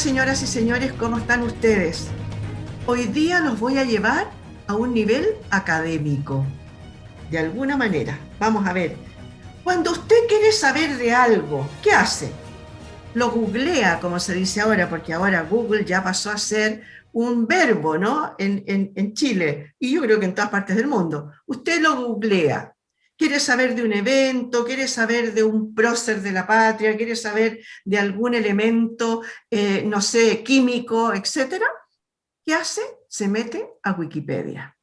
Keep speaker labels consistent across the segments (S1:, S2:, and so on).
S1: señoras y señores, ¿cómo están ustedes? Hoy día los voy a llevar a un nivel académico, de alguna manera. Vamos a ver, cuando usted quiere saber de algo, ¿qué hace? Lo googlea, como se dice ahora, porque ahora Google ya pasó a ser un verbo, ¿no? En Chile, y yo creo que en todas partes del mundo. Usted lo googlea. Quiere saber de un evento, quiere saber de un prócer de la patria, quiere saber de algún elemento, no sé, químico, etcétera. ¿Qué hace? Se mete a Wikipedia.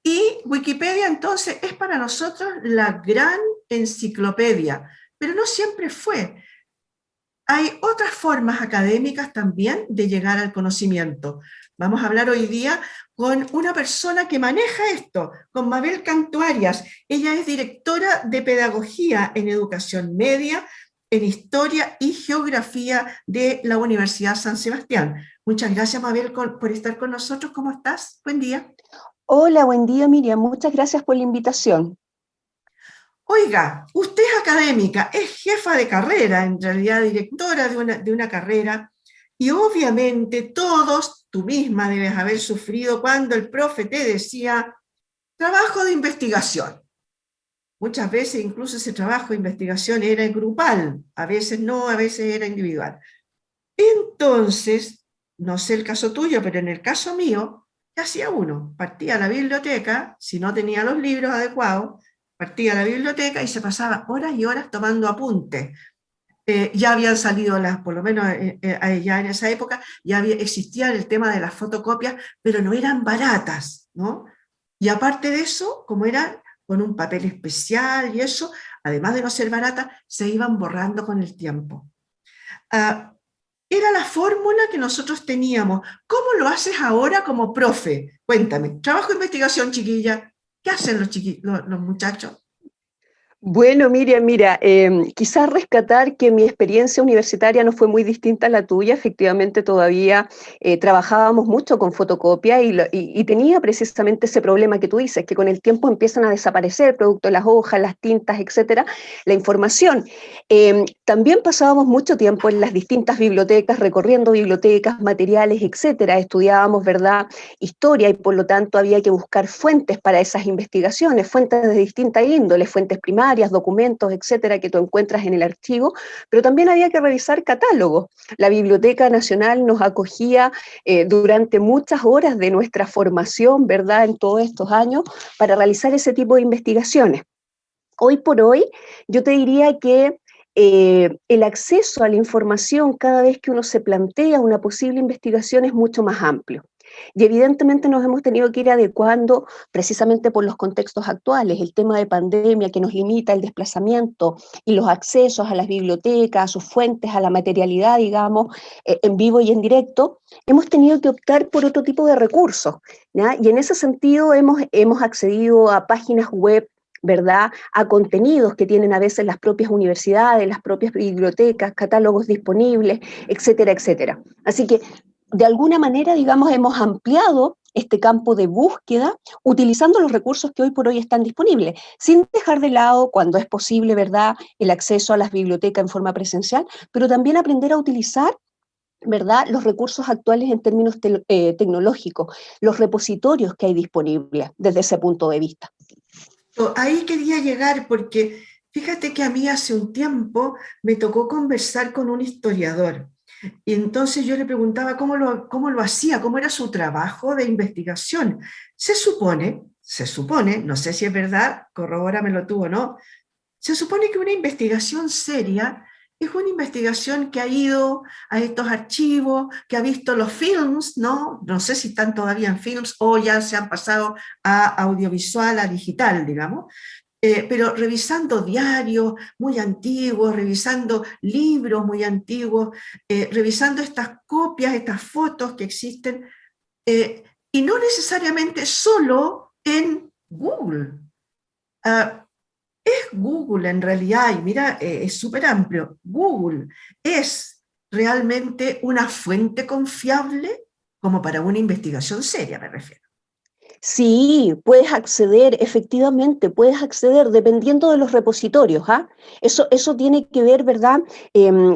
S1: Y Wikipedia entonces es para nosotros la gran enciclopedia, pero no siempre fue. Hay otras formas académicas también de llegar al conocimiento. Vamos a hablar hoy día con una persona que maneja esto, con Mabel Cantuarias. Ella es directora de Pedagogía en Educación Media, en Historia y Geografía de la Universidad San Sebastián. Muchas gracias, Mabel, por estar con nosotros. ¿Cómo estás? Buen día.
S2: Hola, buen día, Miriam. Muchas gracias por la invitación.
S1: Oiga, usted es académica, es jefa de carrera, en realidad directora de una carrera, y obviamente todos, tú misma debes haber sufrido cuando el profe te decía trabajo de investigación. Muchas veces incluso ese trabajo de investigación era grupal, a veces no, a veces era individual. Entonces, no sé el caso tuyo, pero en el caso mío, ¿qué hacía uno? Partía a la biblioteca, si no tenía los libros adecuados, partía a la biblioteca y se pasaba horas y horas tomando apuntes. Ya habían salido por lo menos ya en esa época, existía el tema de las fotocopias, pero no eran baratas, ¿no? Y aparte de eso, como eran con un papel especial y eso, además de no ser baratas, se iban borrando con el tiempo. Ah, era la fórmula que nosotros teníamos. ¿Cómo lo haces ahora como profe? Cuéntame. Trabajo de investigación, chiquilla. ¿Qué hacen los muchachos?
S2: Bueno, Miriam, mira, quizás rescatar que mi experiencia universitaria no fue muy distinta a la tuya. Efectivamente, todavía trabajábamos mucho con fotocopia y tenía precisamente ese problema que tú dices, que con el tiempo empiezan a desaparecer, producto de las hojas, las tintas, etcétera, la información. También pasábamos mucho tiempo en las distintas bibliotecas, recorriendo bibliotecas, materiales, etcétera. Estudiábamos, ¿verdad?, historia y por lo tanto había que buscar fuentes para esas investigaciones, fuentes de distinta índole, fuentes primarias, documentos, etcétera, que tú encuentras en el archivo, pero también había que revisar catálogos. La Biblioteca Nacional nos acogía durante muchas horas de nuestra formación, ¿verdad?, en todos estos años, para realizar ese tipo de investigaciones. Hoy por hoy, yo te diría que el acceso a la información cada vez que uno se plantea una posible investigación es mucho más amplio. Y evidentemente nos hemos tenido que ir adecuando precisamente por los contextos actuales, el tema de pandemia que nos limita el desplazamiento y los accesos a las bibliotecas, a sus fuentes, a la materialidad, digamos, en vivo y en directo, hemos tenido que optar por otro tipo de recursos, ¿ya? Y en ese sentido hemos accedido a páginas web, ¿verdad?, a contenidos que tienen a veces las propias universidades, las propias bibliotecas, catálogos disponibles, etcétera, etcétera. Así que, de alguna manera, digamos, hemos ampliado este campo de búsqueda utilizando los recursos que hoy por hoy están disponibles, sin dejar de lado, cuando es posible, ¿verdad?, el acceso a las bibliotecas en forma presencial, pero también aprender a utilizar, ¿verdad?, los recursos actuales en términos tecnológicos, los repositorios que hay disponibles desde ese punto de vista.
S1: Ahí quería llegar porque fíjate que a mí hace un tiempo me tocó conversar con un historiador y entonces yo le preguntaba cómo lo hacía, cómo era su trabajo de investigación. Se supone, no sé si es verdad, corrobóramelo tú o no, se supone que una investigación seria es una investigación que ha ido a estos archivos, que ha visto los films, ¿no? No sé si están todavía en films o ya se han pasado a audiovisual, a digital, digamos, pero revisando diarios muy antiguos, revisando libros muy antiguos, revisando estas copias, estas fotos que existen, y no necesariamente solo en Google. Uh, es Google en realidad, y mira, es súper amplio. Google es realmente una fuente confiable como para una investigación seria, me refiero.
S2: Sí, puedes acceder, efectivamente, puedes acceder dependiendo de los repositorios, ¿ah? Eso tiene que ver, ¿verdad?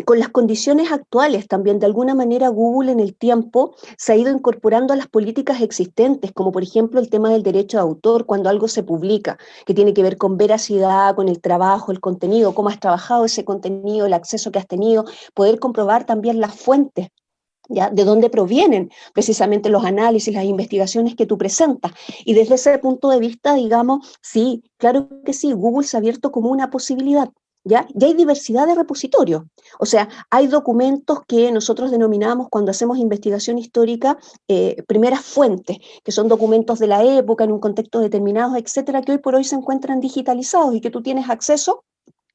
S2: Con las condiciones actuales también. De alguna manera Google en el tiempo se ha ido incorporando a las políticas existentes, como por ejemplo el tema del derecho de autor, cuando algo se publica, que tiene que ver con veracidad, con el trabajo, el contenido, cómo has trabajado ese contenido, el acceso que has tenido, poder comprobar también las fuentes. ¿Ya? De dónde provienen precisamente los análisis, las investigaciones que tú presentas. Y desde ese punto de vista, digamos, sí, claro que sí, Google se ha abierto como una posibilidad. ¿Ya? Ya hay diversidad de repositorios, o sea, hay documentos que nosotros denominamos cuando hacemos investigación histórica primeras fuentes, que son documentos de la época, en un contexto determinado, etcétera, que hoy por hoy se encuentran digitalizados y que tú tienes acceso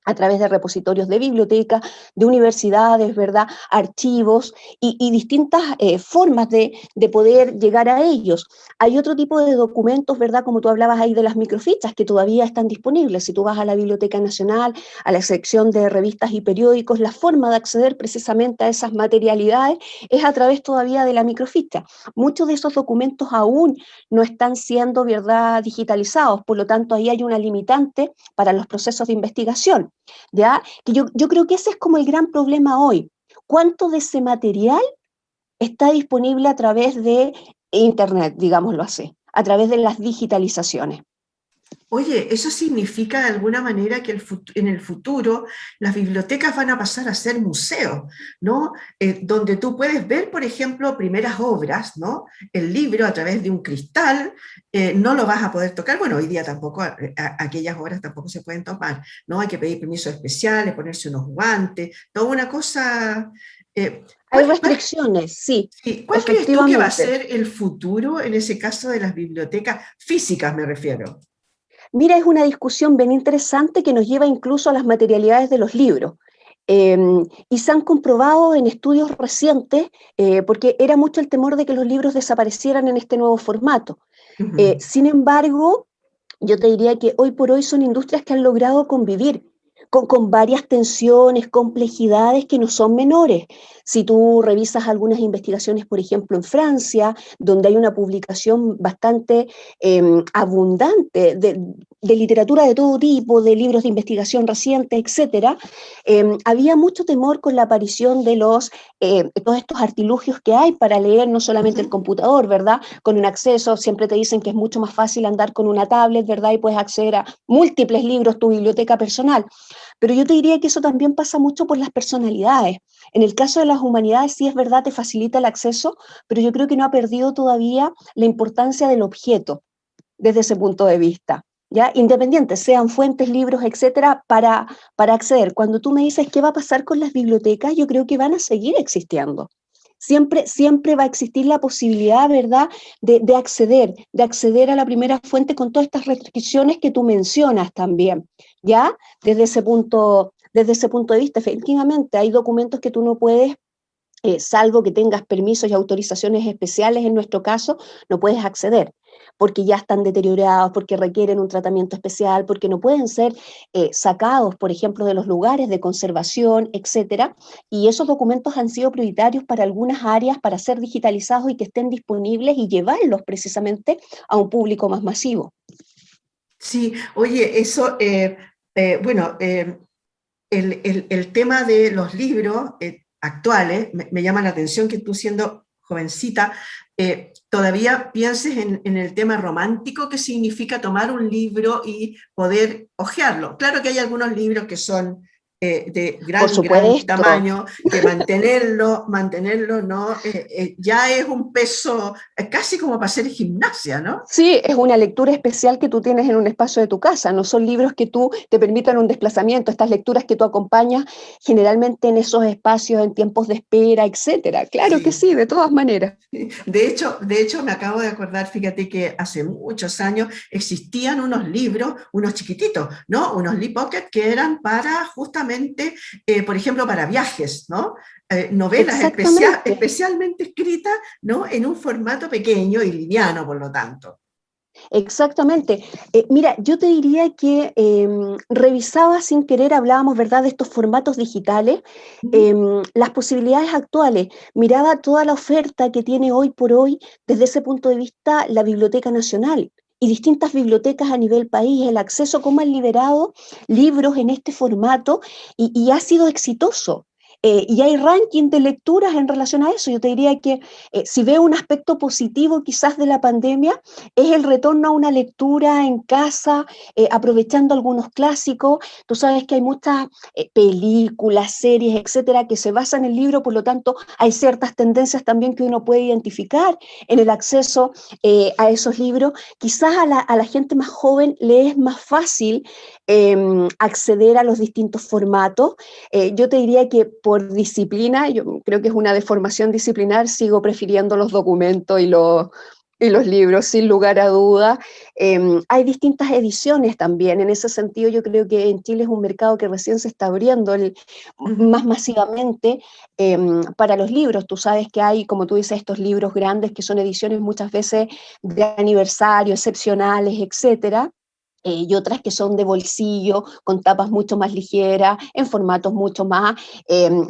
S2: a través de repositorios de bibliotecas, de universidades, ¿verdad? Archivos y distintas formas de poder llegar a ellos. Hay otro tipo de documentos, ¿verdad? Como tú hablabas ahí de las microfichas que todavía están disponibles. Si tú vas a la Biblioteca Nacional, a la sección de revistas y periódicos, la forma de acceder precisamente a esas materialidades es a través todavía de la microficha. Muchos de esos documentos aún no están siendo, ¿verdad?, digitalizados, por lo tanto ahí hay una limitante para los procesos de investigación. ¿Ya? Que yo creo que ese es como el gran problema hoy. ¿Cuánto de ese material está disponible a través de Internet, digámoslo así, a través de las digitalizaciones?
S1: Oye, ¿eso significa de alguna manera que en el futuro las bibliotecas van a pasar a ser museos, ¿no? Donde tú puedes ver, por ejemplo, primeras obras, ¿no? El libro a través de un cristal, no lo vas a poder tocar. Bueno, hoy día tampoco, aquellas obras tampoco se pueden tomar, ¿no? Hay que pedir permisos especiales, ponerse unos guantes, toda una cosa. eh,
S2: Hay
S1: ¿cuál, cuál,
S2: restricciones, sí,
S1: sí, ¿cuál crees tú que va a
S2: efectivamente.
S1: ser el futuro en ese caso de las bibliotecas físicas, me refiero?
S2: Mira, es una discusión bien interesante que nos lleva incluso a las materialidades de los libros. Eh, y se han comprobado en estudios recientes, porque era mucho el temor de que los libros desaparecieran en este nuevo formato.
S1: Ujú.
S2: Sin embargo, yo te diría que hoy por hoy son industrias que han logrado convivir con varias tensiones, complejidades que no son menores. Si tú revisas algunas investigaciones, por ejemplo, en Francia, donde hay una publicación bastante abundante de literatura de todo tipo, de libros de investigación recientes, etcétera, había mucho temor con la aparición de todos estos artilugios que hay para leer no solamente el
S1: Ujú.
S2: computador, ¿verdad? Con un acceso, siempre te dicen que es mucho más fácil andar con una tablet, ¿verdad? Y puedes acceder a múltiples libros, tu biblioteca personal. Pero yo te diría que eso también pasa mucho por las personalidades. En el caso de las humanidades, sí es verdad, te facilita el acceso, pero yo creo que no ha perdido todavía la importancia del objeto desde ese punto de vista. ¿Ya? Independientes, sean fuentes, libros, etcétera, para acceder. Cuando tú me dices qué va a pasar con las bibliotecas, yo creo que van a seguir existiendo. Siempre va a existir la posibilidad, ¿verdad?, de acceder a la primera fuente con todas estas restricciones que tú mencionas también, ¿ya? Desde ese punto de vista, efectivamente, hay documentos que tú no puedes, salvo que tengas permisos y autorizaciones especiales, en nuestro caso, no puedes acceder, porque ya están deteriorados, porque requieren un tratamiento especial, porque no pueden ser sacados, por ejemplo, de los lugares de conservación, etcétera. Y esos documentos han sido prioritarios para algunas áreas para ser digitalizados y que estén disponibles y llevarlos precisamente a un público más masivo.
S1: Sí, oye, eso, bueno, el tema de los libros actuales, me llama la atención que tú siendo jovencita, todavía pienses en el tema romántico que significa tomar un libro y poder hojearlo. Claro que hay algunos libros que son de
S2: Por
S1: gran
S2: supuesto.
S1: tamaño, que mantenerlo, ¿no? Ya es un peso casi como para hacer gimnasia, ¿no?
S2: Sí, es una lectura especial que tú tienes en un espacio de tu casa, no son libros que tú te permitan un desplazamiento, estas lecturas que tú acompañas generalmente en esos espacios, en tiempos de espera, etcétera. Claro que
S1: Sí.
S2: sí, de todas maneras.
S1: De hecho, me acabo de acordar, fíjate que hace muchos años existían unos libros, unos chiquititos, ¿no? Unos Lee Pocket que eran para justamente, por ejemplo, para viajes, ¿no? Novelas
S2: Exactamente.
S1: especialmente escritas, ¿no? En un formato pequeño y liviano, por lo tanto.
S2: Exactamente. Mira, yo te diría que revisaba sin querer, hablábamos, ¿verdad?, de estos formatos digitales,
S1: Ujú.
S2: las posibilidades actuales. Miraba toda la oferta que tiene hoy por hoy desde ese punto de vista la Biblioteca Nacional y distintas bibliotecas a nivel país, el acceso, cómo han liberado libros en este formato y ha sido exitoso. Y hay ranking de lecturas en relación a eso. Yo te diría que si veo un aspecto positivo quizás de la pandemia, es el retorno a una lectura en casa, aprovechando algunos clásicos. Tú sabes que hay muchas películas, series, etcétera, que se basan en el libro, por lo tanto, hay ciertas tendencias también que uno puede identificar en el acceso a esos libros. Quizás a la gente más joven le es más fácil acceder a los distintos formatos. Yo te diría que por disciplina, yo creo que es una deformación disciplinar, sigo prefiriendo los documentos y los libros, sin lugar a duda. Hay distintas ediciones también. En ese sentido, yo creo que en Chile es un mercado que recién se está abriendo más
S1: Ujú.
S2: masivamente para los libros. Tú sabes que hay, como tú dices, estos libros grandes que son ediciones muchas veces de aniversario, excepcionales, etcétera. Y otras que son de bolsillo, con tapas mucho más ligeras, en formatos mucho más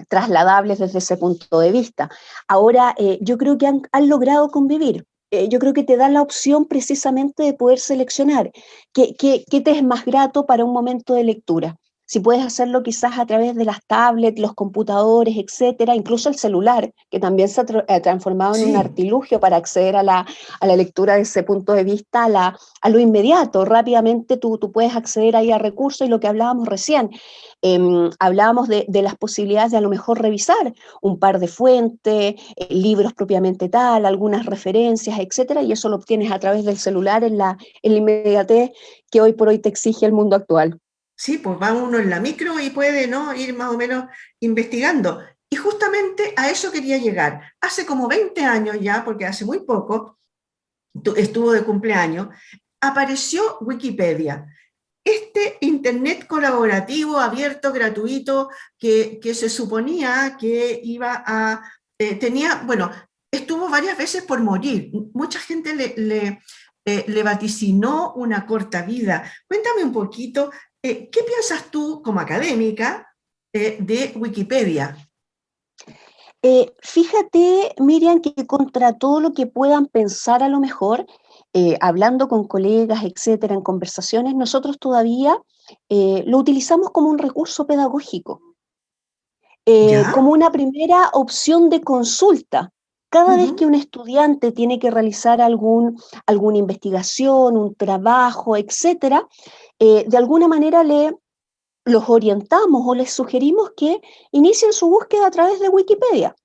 S2: trasladables desde ese punto de vista. Ahora, yo creo que han logrado convivir. Yo creo que te dan la opción precisamente de poder seleccionar qué te es más grato para un momento de lectura. Si puedes hacerlo quizás a través de las tablets, los computadores, etcétera, incluso el celular, que también se ha transformado en un
S1: Sí.
S2: artilugio para acceder a la lectura desde ese punto de vista, a lo inmediato. Rápidamente tú puedes acceder ahí a recursos y lo que hablábamos recién, hablábamos de las posibilidades de a lo mejor revisar un par de fuentes, libros propiamente tal, algunas referencias, etcétera, y eso lo obtienes a través del celular en la inmediatez que hoy por hoy te exige el mundo actual.
S1: Sí, pues va uno en la micro y puede, ¿no?, ir más o menos investigando. Y justamente a eso quería llegar. Hace como 20 años ya, porque hace muy poco, estuvo de cumpleaños, apareció Wikipedia. Este Internet colaborativo, abierto, gratuito, que se suponía que iba a... tenía, bueno, estuvo varias veces por morir. Mucha gente le vaticinó una corta vida. Cuéntame un poquito, ¿qué piensas tú como académica de Wikipedia?
S2: Fíjate, Miriam, que contra todo lo que puedan pensar a lo mejor, hablando con colegas, etcétera, en conversaciones, nosotros todavía lo utilizamos como un recurso pedagógico,
S1: ¿Ya?
S2: como una primera opción de consulta. Cada vez que
S1: Ujú.
S2: un estudiante tiene que realizar alguna investigación, un trabajo, etcétera, de alguna manera los orientamos o les sugerimos que inicien su búsqueda a través de Wikipedia.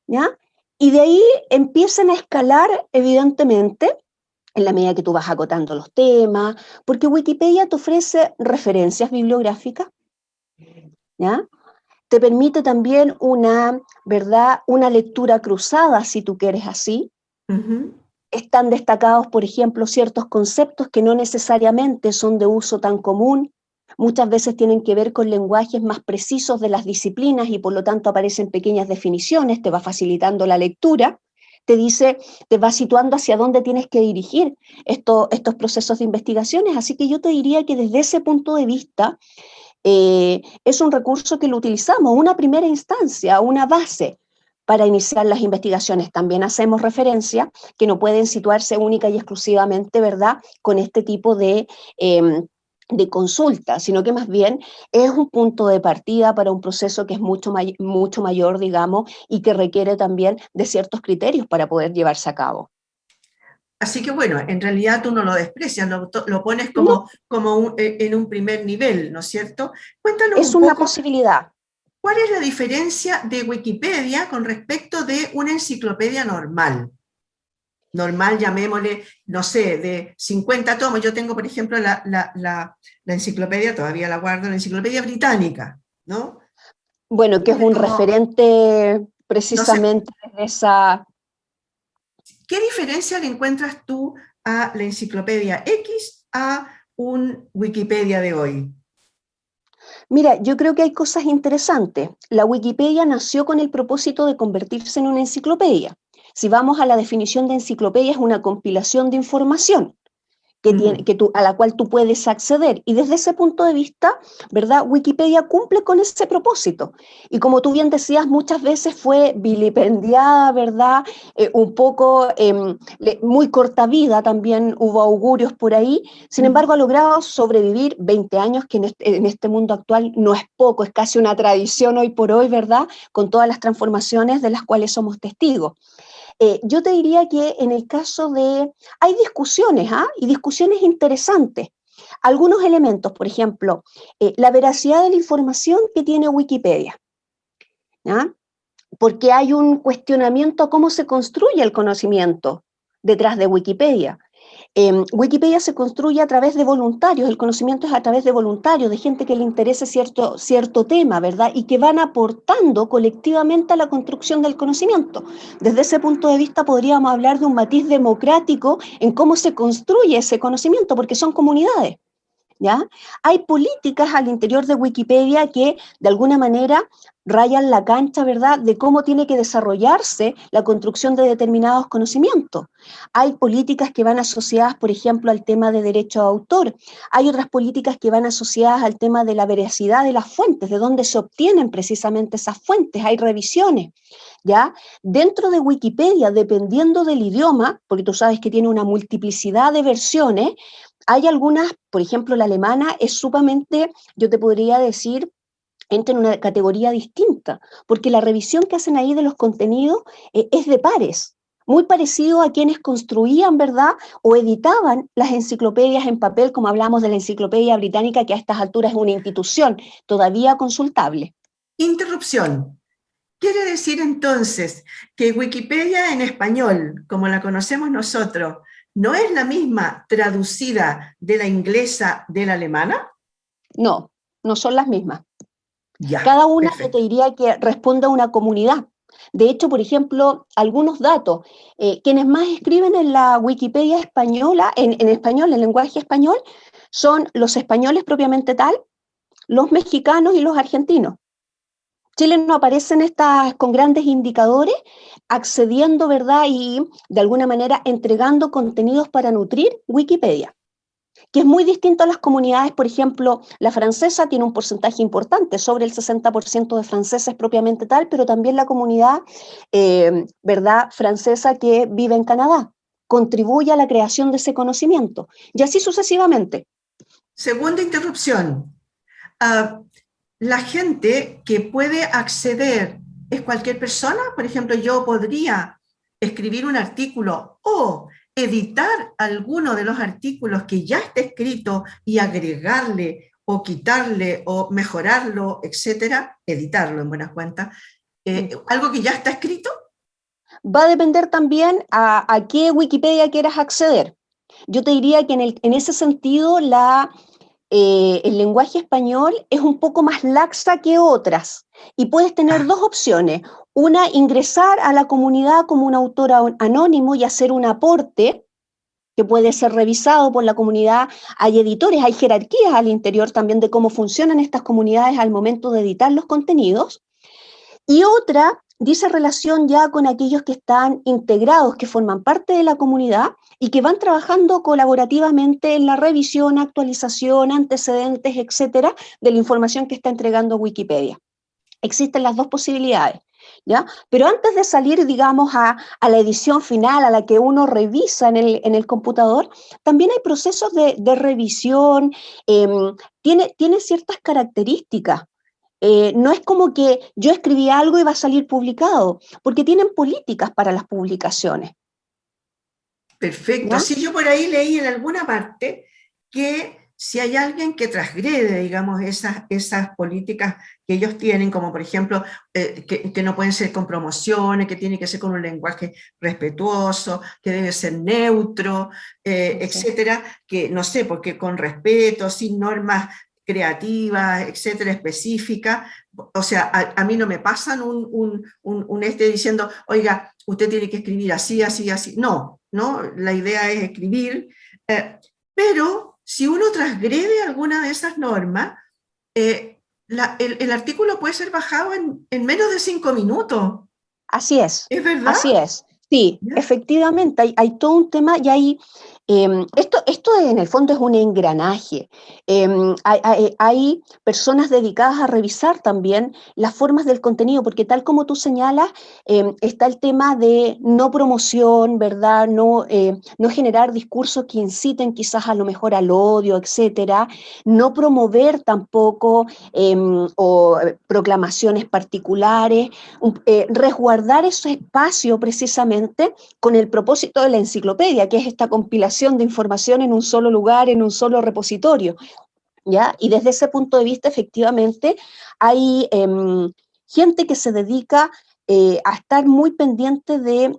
S2: ¿Ya? Y de ahí empiezan a escalar, evidentemente, en la medida que tú vas acotando los temas, porque Wikipedia te ofrece referencias bibliográficas, ¿ya? Te permite también ¿verdad?, una lectura cruzada, si tú quieres así.
S1: Ujú.
S2: Están destacados, por ejemplo, ciertos conceptos que no necesariamente son de uso tan común. Muchas veces tienen que ver con lenguajes más precisos de las disciplinas y por lo tanto aparecen pequeñas definiciones, te va facilitando la lectura, te dice, te va situando hacia dónde tienes que dirigir estos procesos de investigaciones. Así que yo te diría que desde ese punto de vista es un recurso que lo utilizamos, una primera instancia, una base para iniciar las investigaciones. También hacemos referencia que no pueden situarse única y exclusivamente, ¿verdad?, con este tipo de consulta, sino que más bien es un punto de partida para un proceso que es mucho mayor, digamos, y que requiere también de ciertos criterios para poder llevarse a cabo.
S1: Así que bueno, en realidad tú no lo desprecias, lo pones
S2: No,
S1: en un primer nivel, ¿no es cierto? Cuéntanos
S2: es
S1: un
S2: una
S1: poco,
S2: posibilidad.
S1: ¿cuál es la diferencia de Wikipedia con respecto de una enciclopedia normal? Normal, llamémosle, no sé, de 50 tomos. Yo tengo, por ejemplo, la enciclopedia, todavía la guardo, la enciclopedia británica, ¿no?
S2: Bueno, que es
S1: Tiene
S2: un
S1: como,
S2: referente
S1: no sé,
S2: precisamente de esa.
S1: ¿qué diferencia le encuentras tú a la enciclopedia X a un Wikipedia de hoy?
S2: Mira, yo creo que hay cosas interesantes. La Wikipedia nació con el propósito de convertirse en una enciclopedia. Si vamos a la definición de enciclopedia, es una compilación de información. que a la cual tú puedes acceder. Y desde ese punto de vista, ¿verdad? Wikipedia cumple con ese propósito. Y como tú bien decías, muchas veces fue vilipendiada, ¿verdad? Un poco, muy corta vida también, hubo augurios por ahí. Sin embargo, ha logrado sobrevivir 20 años, que en este mundo actual no es poco, es casi una tradición hoy por hoy, ¿verdad? Con todas las transformaciones de las cuales somos testigos. Yo te diría que en el caso de... Hay discusiones, ¿ah? Y discusiones interesantes. Algunos elementos, por ejemplo, la veracidad de la información que tiene Wikipedia, ¿ya? Porque hay un cuestionamiento a cómo se construye el conocimiento detrás de Wikipedia. Wikipedia se construye a través de voluntarios, el conocimiento es a través de voluntarios, de gente que le interese cierto tema, ¿verdad? Y que van aportando colectivamente a la construcción del conocimiento. Desde ese punto de vista podríamos hablar de un matiz democrático en cómo se construye ese conocimiento, porque son comunidades. ¿Ya? Hay políticas al interior de Wikipedia que de alguna manera rayan la cancha, ¿verdad?, de cómo tiene que desarrollarse la construcción de determinados conocimientos. Hay políticas que van asociadas, por ejemplo, al tema de derecho de autor. Hay otras políticas que van asociadas al tema de la veracidad de las fuentes, de dónde se obtienen precisamente esas fuentes. Hay revisiones. ¿Ya? Dentro de Wikipedia, dependiendo del idioma, porque tú sabes que tiene una multiplicidad de versiones, hay algunas, por ejemplo, la alemana es sumamente, yo te podría decir, entra en una categoría distinta, porque la revisión que hacen ahí de los contenidos es de pares, muy parecido a quienes construían, ¿verdad?, o editaban las enciclopedias en papel, como hablamos de la enciclopedia británica, que a estas alturas es una institución todavía consultable.
S1: Interrupción. Quiere decir entonces que Wikipedia en español, como la conocemos nosotros, ¿no es la misma traducida de la inglesa de la alemana?
S2: No, no son las mismas.
S1: Ya,
S2: Cada una, yo te
S1: perfecto.
S2: diría que responde a una comunidad. De hecho, por ejemplo, algunos datos, quienes más escriben en la Wikipedia española, en español, en lenguaje español, son los españoles propiamente tal, los mexicanos y los argentinos. Chile no aparece en estas con grandes indicadores, accediendo, ¿verdad? Y de alguna manera entregando contenidos para nutrir Wikipedia, que es muy distinto a las comunidades. Por ejemplo, la francesa tiene un porcentaje importante, sobre el 60% de franceses propiamente tal, pero también la comunidad, ¿verdad?, francesa que vive en Canadá, contribuye a la creación de ese conocimiento, y así sucesivamente.
S1: Segunda interrupción. Uh, la gente que puede acceder es cualquier persona. Por ejemplo, yo podría escribir un artículo o editar alguno de los artículos que ya está escrito y agregarle o quitarle o mejorarlo, etcétera, editarlo en buenas cuentas, algo que ya está escrito.
S2: Va a depender también a qué Wikipedia quieras acceder. Yo te diría que en ese sentido el lenguaje español es un poco más laxa que otras y puedes tener dos opciones. Una, ingresar a la comunidad como un autor anónimo y hacer un aporte que puede ser revisado por la comunidad. Hay editores, hay jerarquías al interior también de cómo funcionan estas comunidades al momento de editar los contenidos. Y otra dice relación ya con aquellos que están integrados, que forman parte de la comunidad y que van trabajando colaborativamente en la revisión, actualización, antecedentes, etcétera, de la información que está entregando Wikipedia. Existen las dos posibilidades, ¿ya? Pero antes de salir, digamos, a la edición final, a la que uno revisa en el computador, también hay procesos de revisión, tiene ciertas características. No es como que yo escribí algo y va a salir publicado, porque tienen políticas para las publicaciones.
S1: Perfecto.
S2: ¿Ya?
S1: Sí, yo por ahí leí en alguna parte que si hay alguien que transgrede, digamos, esas políticas que ellos tienen, como por ejemplo, que no pueden ser con promociones, que tiene que ser con un lenguaje respetuoso, que debe ser neutro, etcétera, que no sé, porque con respeto, sin normas creativas, etcétera, específicas. O sea, a mí no me pasan un diciendo, oiga, usted tiene que escribir así, así, así. No, ¿no? La idea es escribir, pero si uno transgrede alguna de esas normas, el artículo puede ser bajado en menos de 5 minutos.
S2: Así es,
S1: ¿Es verdad?
S2: así es. Sí,
S1: ¿Ya?
S2: efectivamente, hay todo un tema y hay Esto en el fondo es un engranaje. Hay personas dedicadas a revisar también las formas del contenido, porque tal como tú señalas, está el tema de no promoción, ¿verdad? No generar discursos que inciten quizás a lo mejor al odio, etcétera. No promover tampoco proclamaciones particulares, resguardar ese espacio precisamente con el propósito de la enciclopedia, que es esta compilación de información en un solo lugar, en un solo repositorio, ¿ya? Y desde ese punto de vista, efectivamente, hay gente que se dedica a estar muy pendiente de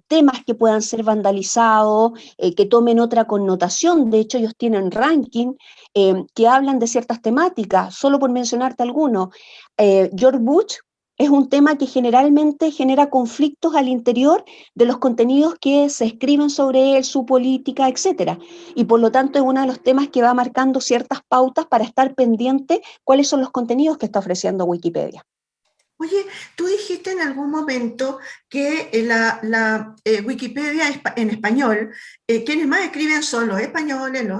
S2: temas que puedan ser vandalizados, que tomen otra connotación. De hecho, ellos tienen ranking que hablan de ciertas temáticas, solo por mencionarte algunos. George Bush es un tema que generalmente genera conflictos al interior de los contenidos que se escriben sobre él, su política, etcétera. Y por lo tanto es uno de los temas que va marcando ciertas pautas para estar pendiente cuáles son los contenidos que está ofreciendo Wikipedia.
S1: Oye, tú dijiste en algún momento que Wikipedia en español, quienes más escriben son los españoles, los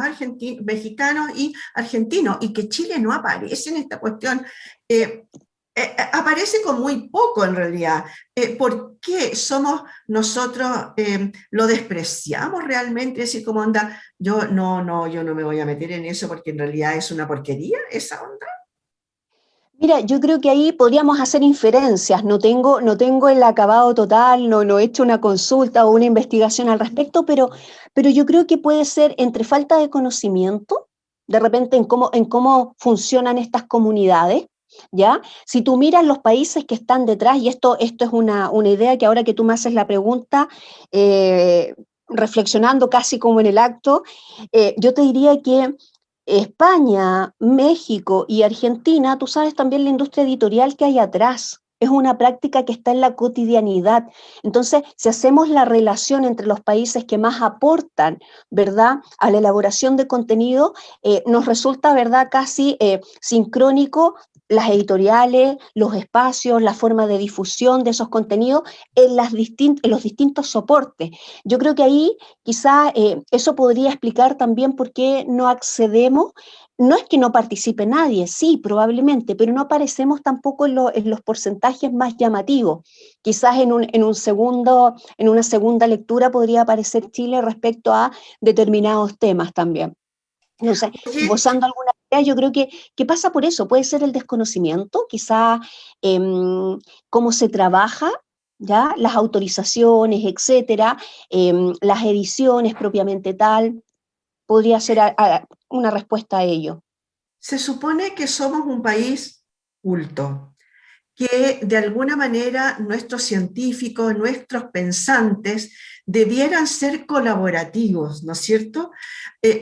S1: mexicanos y argentinos, y que Chile no aparece en esta cuestión. Eh, Aparece con muy poco en realidad. ¿Por qué somos nosotros, lo despreciamos realmente? Es decir, como onda, yo no me voy a meter en eso porque en realidad es una porquería esa onda.
S2: Mira, yo creo que ahí podríamos hacer inferencias, no tengo el acabado total, no he hecho una consulta o una investigación al respecto, pero yo creo que puede ser entre falta de conocimiento, de repente en cómo funcionan estas comunidades, ¿ya? Si tú miras los países que están detrás, y esto es una idea que ahora que tú me haces la pregunta, reflexionando casi como en el acto, yo te diría que España, México y Argentina, tú sabes también la industria editorial que hay atrás. Es una práctica que está en la cotidianidad. Entonces, si hacemos la relación entre los países que más aportan, ¿verdad?, a la elaboración de contenido, nos resulta, ¿verdad?, casi sincrónico las editoriales, los espacios, la forma de difusión de esos contenidos en los distintos soportes. Yo creo que ahí quizá eso podría explicar también por qué no accedemos. No es que no participe nadie, sí, probablemente, pero no aparecemos tampoco en los porcentajes más llamativos. Quizás en una segunda lectura podría aparecer Chile respecto a determinados temas también. No sé,
S1: Oye,
S2: esbozando alguna idea, yo creo que pasa por eso, puede ser el desconocimiento, quizá cómo se trabaja, ¿ya? Las autorizaciones, etcétera, las ediciones propiamente tal, podría ser una respuesta a ello.
S1: se supone que somos un país culto, que de alguna manera nuestros científicos, nuestros pensantes debieran ser colaborativos, ¿no es cierto?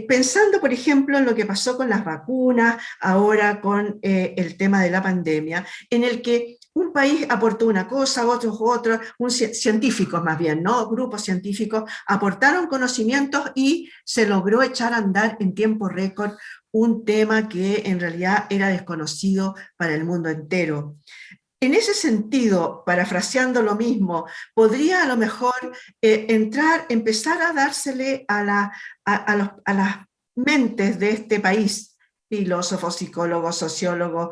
S1: Pensando, por ejemplo, en lo que pasó con las vacunas, ahora con el tema de la pandemia, en el que un país aportó una cosa, otros otra, científicos más bien, ¿no? Grupos científicos aportaron conocimientos y se logró echar a andar en tiempo récord un tema que en realidad era desconocido para el mundo entero. En ese sentido, parafraseando lo mismo, podría a lo mejor empezar a dársele a las mentes de este país, filósofos, psicólogos, sociólogos,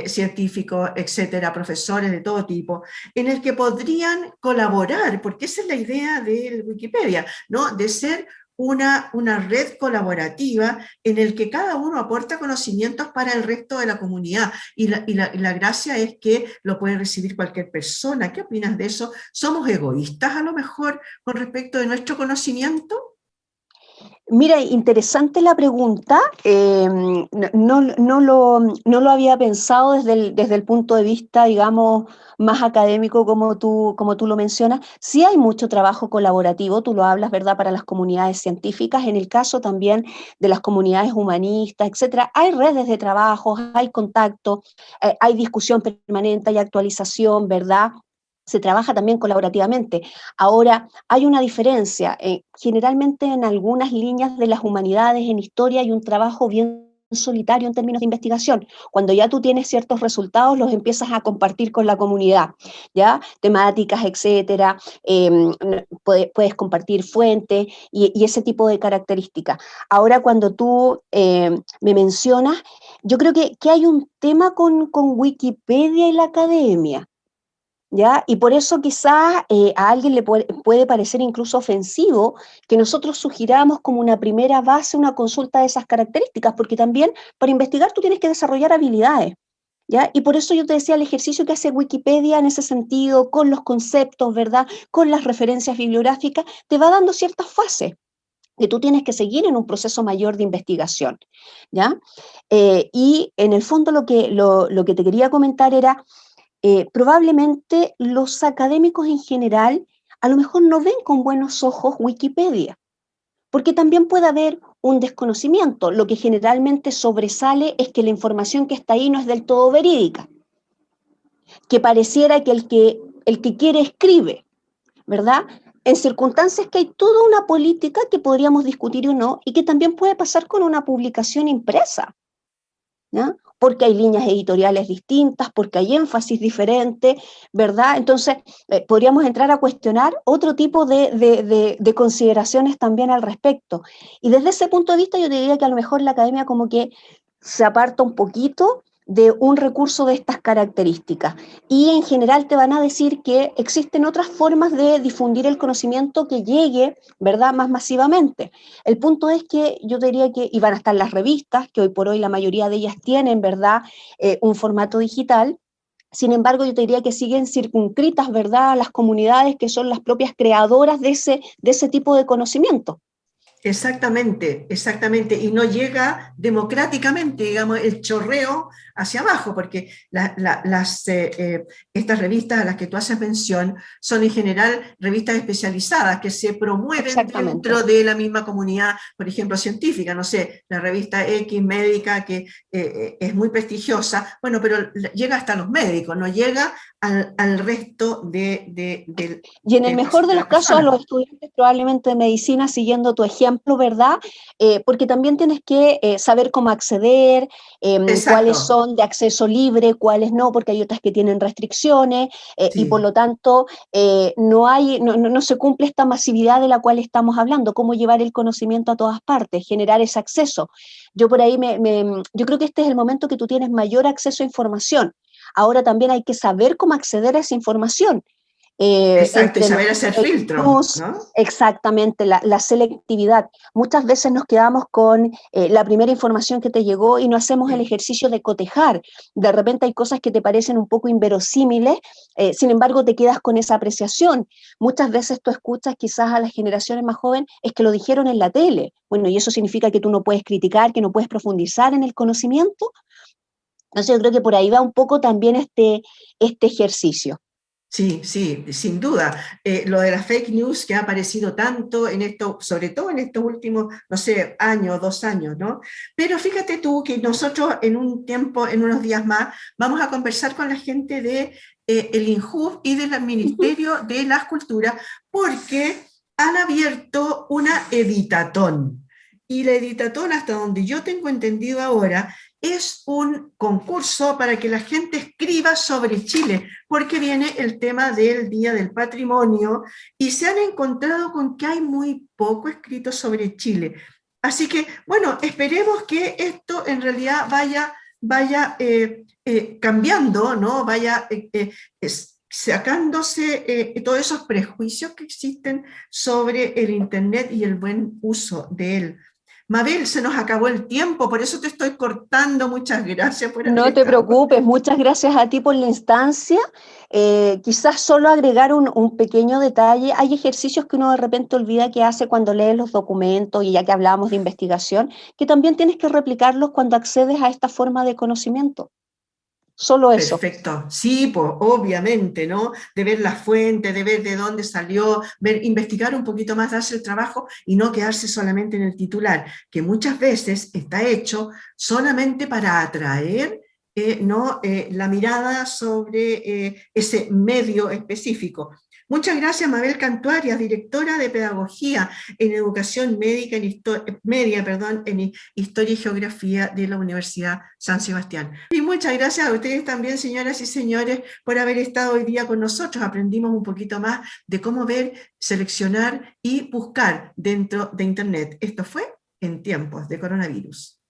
S1: científicos, etcétera, profesores de todo tipo, en el que podrían colaborar, porque esa es la idea de Wikipedia, ¿no? De ser una red colaborativa en el que cada uno aporta conocimientos para el resto de la comunidad. Y la gracia es que lo puede recibir cualquier persona. ¿Qué opinas de eso? ¿Somos egoístas a lo mejor con respecto de nuestro conocimiento?
S2: Mira, interesante la pregunta. No lo había pensado desde el punto de vista, digamos, más académico como tú lo mencionas. Sí hay mucho trabajo colaborativo, tú lo hablas, ¿verdad?, para las comunidades científicas, en el caso también de las comunidades humanistas, etcétera. Hay redes de trabajo, hay contacto, hay discusión permanente, hay actualización, ¿verdad? Se trabaja también colaborativamente. Ahora, hay una diferencia. Generalmente en algunas líneas de las humanidades, en historia, hay un trabajo bien solitario en términos de investigación. Cuando ya tú tienes ciertos resultados, los empiezas a compartir con la comunidad, ¿ya? Temáticas, etcétera, puedes compartir fuentes y ese tipo de características. Ahora, cuando tú me mencionas, yo creo que hay un tema con Wikipedia y la academia. ¿Ya? Y por eso quizás a alguien le puede parecer incluso ofensivo que nosotros sugiramos como una primera base una consulta de esas características, porque también para investigar tú tienes que desarrollar habilidades. ¿Ya? Y por eso yo te decía el ejercicio que hace Wikipedia en ese sentido, con los conceptos, ¿verdad? Con las referencias bibliográficas, te va dando ciertas fases que tú tienes que seguir en un proceso mayor de investigación. ¿Ya? Y en el fondo lo que te quería comentar era probablemente los académicos en general a lo mejor no ven con buenos ojos Wikipedia, porque también puede haber un desconocimiento. Lo que generalmente sobresale es que la información que está ahí no es del todo verídica, que pareciera que el que quiere escribe, ¿verdad? En circunstancias que hay toda una política que podríamos discutir o no, y que también puede pasar con una publicación impresa. ¿Ya? Porque hay líneas editoriales distintas, porque hay énfasis diferente, ¿verdad? Entonces, podríamos entrar a cuestionar otro tipo de consideraciones también al respecto. Y desde ese punto de vista yo te diría que a lo mejor la academia como que se aparta un poquito de un recurso de estas características. Y en general te van a decir que existen otras formas de difundir el conocimiento que llegue, ¿verdad?, más masivamente. El punto es que yo diría que, y van a estar las revistas, que hoy por hoy la mayoría de ellas tienen, ¿verdad?, un formato digital. Sin embargo, yo te diría que siguen circunscritas, ¿verdad?, a las comunidades que son las propias creadoras de ese tipo de conocimiento.
S1: Exactamente, exactamente, y no llega democráticamente, digamos, el chorreo hacia abajo, porque estas revistas a las que tú haces mención son en general revistas especializadas que se promueven dentro de la misma comunidad, por ejemplo, científica, no sé, la revista X médica que es muy prestigiosa, bueno, pero llega hasta los médicos, no llega al resto
S2: y en el mejor de
S1: de
S2: los
S1: la
S2: casos a
S1: persona.
S2: los estudiantes probablemente de medicina, siguiendo tu ejemplo, ¿verdad? Porque también tienes que saber cómo acceder, cuáles
S1: Exacto,
S2: son de acceso libre, cuáles no, porque hay otras que tienen restricciones, y por
S1: sí.
S2: lo tanto no se cumple esta masividad de la cual estamos hablando, cómo llevar el conocimiento a todas partes, generar ese acceso. Yo por ahí yo creo que este es el momento que tú tienes mayor acceso a información. Ahora también hay que saber cómo acceder a esa información.
S1: Exacto, y
S2: Entre los
S1: saber hacer
S2: fake
S1: filtro,
S2: news,
S1: ¿no?
S2: exactamente, la selectividad. Muchas veces nos quedamos con la primera información que te llegó y no hacemos el
S1: Sí.
S2: ejercicio de cotejar. De repente hay cosas que te parecen un poco inverosímiles, sin embargo te quedas con esa apreciación. Muchas veces tú escuchas quizás a las generaciones más jóvenes, es que lo dijeron en la tele. Bueno, y eso significa que tú no puedes criticar, que no puedes profundizar en el conocimiento. Entonces yo creo que por ahí va un poco también este ejercicio.
S1: Sí, sí, sin duda. Lo de las fake news que ha aparecido tanto en esto, sobre todo en estos últimos, no sé, años, 2 años, ¿no? Pero fíjate tú que nosotros en un tiempo, en unos días más, vamos a conversar con la gente de el INJUV y del Ministerio de las Culturas, porque han abierto una editatón. Y la editatón, hasta donde yo tengo entendido ahora, es un concurso para que la gente escriba sobre Chile, porque viene el tema del Día del Patrimonio y se han encontrado con que hay muy poco escrito sobre Chile. Así que, bueno, esperemos que esto en realidad vaya cambiando, ¿no? Vaya sacándose todos esos prejuicios que existen sobre el Internet y el buen uso de él. Mabel, se nos acabó el tiempo, por eso te estoy cortando. Muchas gracias por haber
S2: No te
S1: estado.
S2: preocupes, muchas gracias a ti por la instancia. Quizás solo agregar un pequeño detalle. Hay ejercicios que uno de repente olvida que hace cuando lee los documentos, y ya que hablábamos de investigación, que también tienes que replicarlos cuando accedes a esta forma de conocimiento. Solo eso.
S1: Perfecto, sí, pues obviamente, ¿no? De ver la fuente, de ver de dónde salió, ver, investigar un poquito más, darse el trabajo y no quedarse solamente en el titular, que muchas veces está hecho solamente para atraer, ¿no? La mirada sobre ese medio específico. Muchas gracias, Mabel Cantuarias, directora de Pedagogía en Educación Médica en Historia y Geografía de la Universidad San Sebastián. Y muchas gracias a ustedes también, señoras y señores, por haber estado hoy día con nosotros. Aprendimos un poquito más de cómo ver, seleccionar y buscar dentro de Internet. Esto fue En Tiempos de Coronavirus.